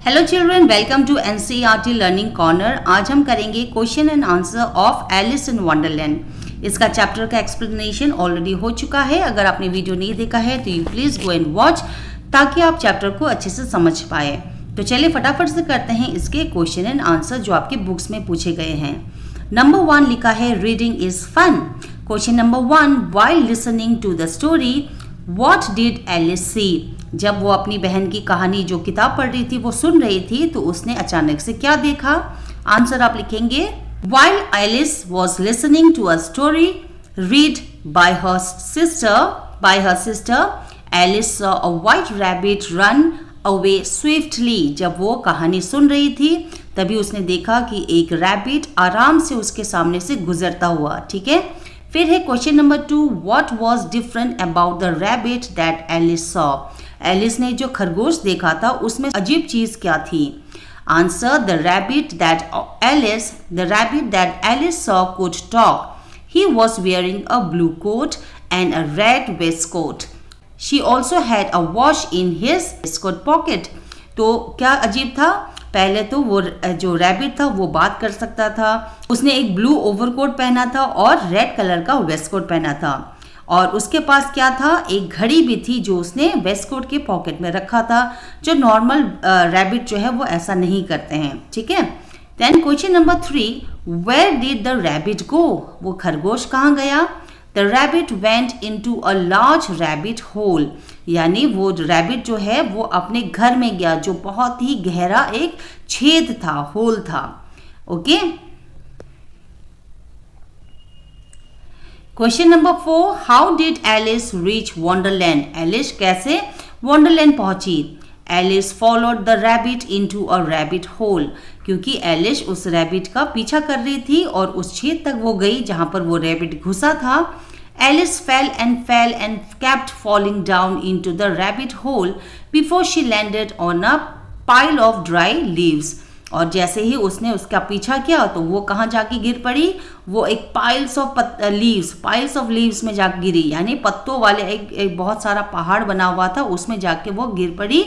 Hello children, welcome to NCERT learning corner. आज हम करेंगे question and answer of Alice in Wonderland. इसका chapter का एक्सप्लेनेशन ऑलरेडी हो चुका है। अगर आपने वीडियो नहीं देखा है तो you please go and watch, ताकि आप चैप्टर को अच्छे से समझ पाए। तो चलिए फटाफट से करते हैं इसके क्वेश्चन एंड आंसर जो आपके बुक्स में पूछे गए हैं। नंबर 1 लिखा है reading is fun. Question number 1, while listening to the story what did Alice see. जब वो अपनी बहन की कहानी जो किताब पढ़ रही थी वो सुन रही थी तो उसने अचानक से क्या देखा। आंसर आप लिखेंगे while Alice was listening to a story read by her sister Alice saw a white rabbit run away swiftly. जब वो कहानी सुन रही थी तभी उसने देखा कि एक रैबिट आराम से उसके सामने से गुजरता हुआ। ठीक है, फिर है question number 2, what was different about the rabbit that Alice saw. Alice ने जो खरगोश देखा था उसमें अजीब चीज क्या थी। Answer the rabbit that Alice saw could talk. He was wearing a blue coat and a red waistcoat. She also had a watch in his waistcoat pocket. तो क्या अजीब था? पहले तो वो जो रैबिट था वो बात कर सकता था, उसने एक ब्लू ओवरकोट पहना था और रेड कलर का वेस्टकोट पहना था, और उसके पास क्या था, एक घड़ी भी थी जो उसने वेस्टकोट के पॉकेट में रखा था, जो नॉर्मल रैबिट जो है वो ऐसा नहीं करते हैं। ठीक है, then question number 3, where did the rabbit go. वो खरगोश कहाँ गया। The rabbit went into a large rabbit hole, यानी वो रैबिट जो है वो अपने घर में गया जो बहुत ही गहरा एक छेद था, होल था। Okay, question number 4, how did Alice reach Wonderland. Alice कैसे वंडरलैंड पहुंची। Alice followed the rabbit into a rabbit hole, क्योंकि एलिस उस रैबिट का पीछा कर रही थी और उस छेद तक वो गई जहां पर वो रैबिट घुसा था। Alice fell and kept falling down into the rabbit hole before she landed on a pile of dry leaves. और जैसे ही उसने उसका पीछा किया तो वो कहाँ जाके गिर पड़ी, वो एक पाइल्स ऑफ लीव्स में जाके गिरी, यानी पत्तों वाले एक बहुत सारा पहाड़ बना हुआ था उसमें जाके वो गिर पड़ी।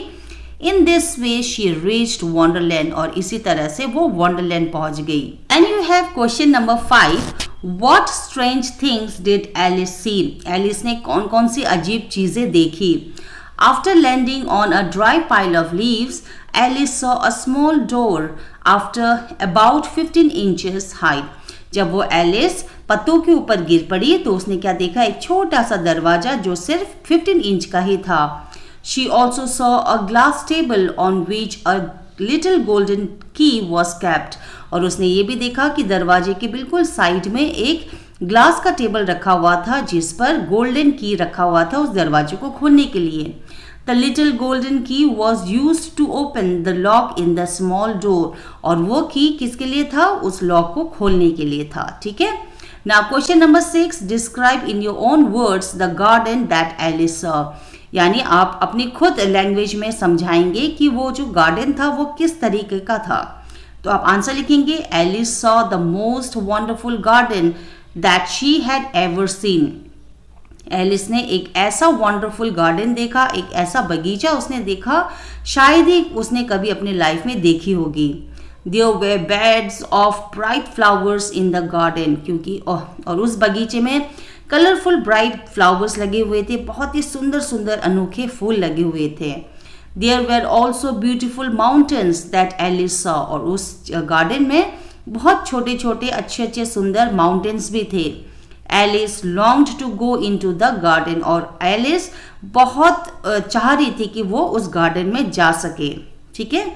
In this way she reached Wonderland, और इसी तरह से वो वंडरलैंड पहुंच गई। And you have question number 5, What strange things did Alice see? Alice ने कौन कौन सी अजीब चीजें देखी। After landing on a dry pile of leaves, Alice saw a small door after about 15 inches height. जब वो एलिस पत्तों के ऊपर गिर पड़ी तो उसने क्या देखा, एक छोटा सा दरवाजा जो सिर्फ 15 इंच का ही था। She also saw a glass table on which a little golden key was kept. और उसने ये भी देखा कि दरवाजे के बिल्कुल साइड में एक ग्लास का टेबल रखा हुआ था जिस पर गोल्डन की रखा हुआ था उस दरवाजे को खोलने के लिए। The little golden key was used to open the lock in the small door, और वो की किसके लिए था, उस लॉक को खोलने के लिए था। ठीक है, now question number 6, describe in your own words the garden that Alice saw. यानी आप अपनी खुद लैंग्वेज में समझाएंगे कि वो जो गार्डन था वो किस तरीके का था। तो आप आंसर लिखेंगे Alice saw the most wonderful garden that she had ever seen. Alice ने एक ऐसा वंडरफुल गार्डन देखा, एक ऐसा बगीचा उसने देखा शायद ही उसने कभी अपनी लाइफ में देखी होगी। There were beds of bright flowers in the garden, क्योंकि और उस बगीचे में कलरफुल ब्राइट फ्लावर्स लगे हुए थे, बहुत ही सुंदर सुंदर अनोखे फूल लगे हुए थे। There were also beautiful mountains that Alice saw, और उस गार्डन में बहुत छोटे छोटे अच्छे अच्छे सुंदर माउंटेन्स भी थे। Alice longed to go into the garden, और एलिस बहुत चाह रही थी कि वो उस गार्डन में जा सके। ठीक है,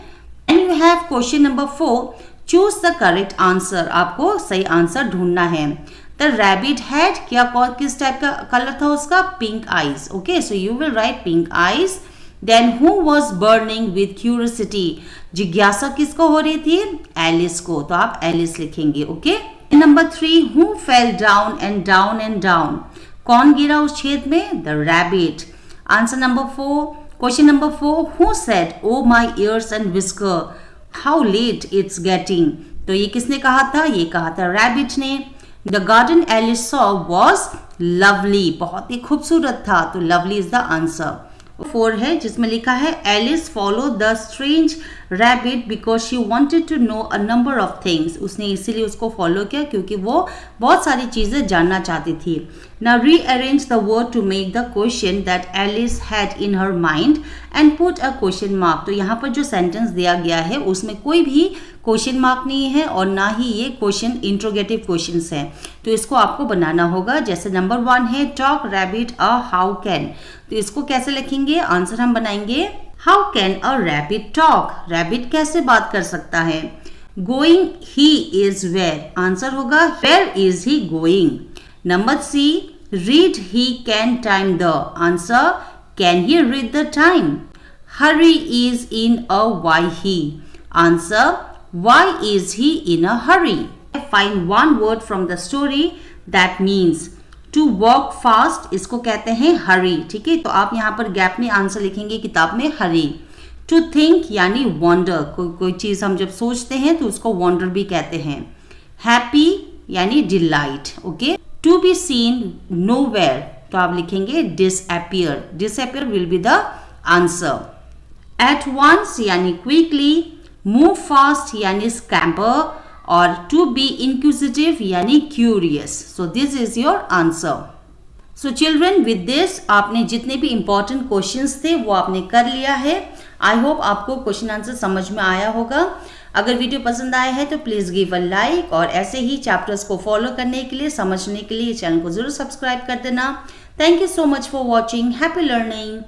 and you have question number 4, choose the correct answer. आपको सही आंसर ढूंढना है। द रैबिट हैड किस टाइप का कलर था उसका, pink eyes. Okay, so you will write pink eyes. Then who was burning with curiosity? जिज्ञासा किसको हो रही थी, एलिस को, तो आप एलिस लिखेंगे। Okay, number 3, who fell down and down and down? कौन गिरा उस छेद में, the rabbit. Answer number 4, question number 4, who said oh my ears and whisker how late it's getting? तो ये किसने कहा था, ये कहा था रैबिट ने। The garden Alice saw was lovely, बहुत ही खूबसूरत था, तो lovely is the answer। 4 है जिसमें लिखा है Alice follow the strange rabbit because she wanted to know a number of things. उसने इसीलिए उसको फॉलो किया क्योंकि वो बहुत सारी चीज़ें जानना चाहती थी। Now rearrange the word to make the question that Alice had in her mind and put a question mark. तो यहाँ पर जो सेंटेंस दिया गया है उसमें कोई भी क्वेश्चन मार्क नहीं है और ना ही ये क्वेश्चन इंट्रोगेटिव क्वेश्चंस हैं, तो इसको आपको बनाना होगा। जैसे नंबर 1 है talk rabbit a how can, तो इसको कैसे लिखेंगे? आंसर हम बनाएंगे how can a rabbit talk, rabbit कैसे बात कर सकता है। Going he is where, answer होगा where is he going. Number C read he can time the, answer can he read the time. Hurry is in a why he, answer why is he in a hurry? Find one word from the story that means to walk fast, इसको कहते हैं hurry, ठीक है। तो आप यहाँ पर gap में आंसर लिखेंगे किताब में hurry। To think यानी wonder, कोई चीज़ हम जब सोचते हैं तो उसको wonder भी कहते हैं। Happy यानी delight, okay. To be seen nowhere, तो आप लिखेंगे disappear, disappear will be the answer। At once यानी quickly, मूव फास्ट यानी स्कैम्पर और टू बी इंक्विजिटिव यानी curious. So this is your answer. So children with this आपने जितने भी इंपॉर्टेंट क्वेश्चंस थे वो आपने कर लिया है। आई होप आपको क्वेश्चन आंसर समझ में आया होगा। अगर वीडियो पसंद आया है तो प्लीज गिव अ लाइक और ऐसे ही चैप्टर्स को फॉलो करने के लिए, समझने के लिए चैनल को जरूर सब्सक्राइब कर देना। Thank you so much for watching. Happy learning.